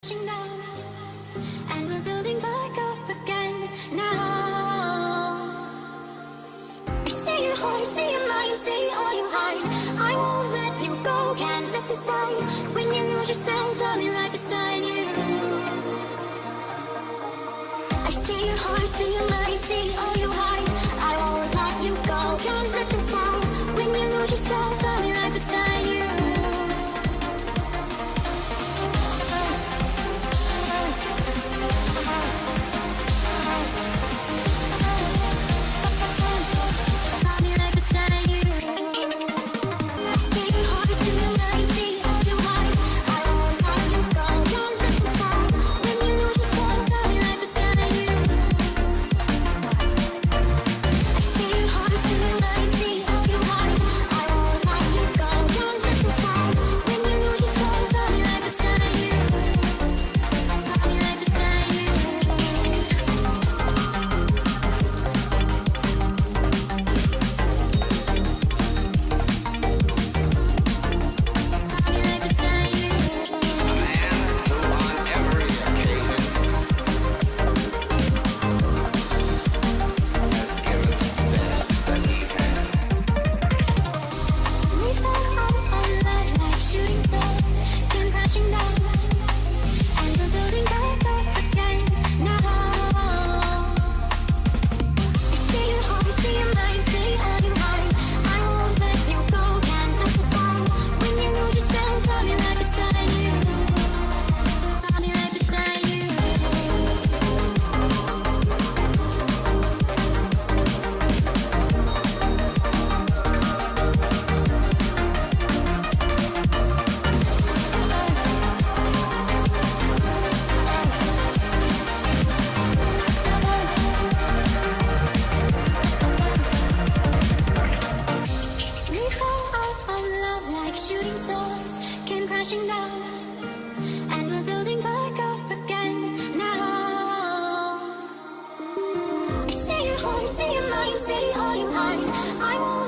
Down, and we're building back up again now. I see your heart, see your mind, see all you hide. I won't let you go, can't let this die. When you lose yourself, I'll be right beside you. I see your heart, see your mind, see all you hide. I won't let you go, can't let this die. When you lose yourself, I'll be right beside you. Shooting stars came crashing down, and we're building back up again now. I see your heart, see your mind, see all you hide. I won't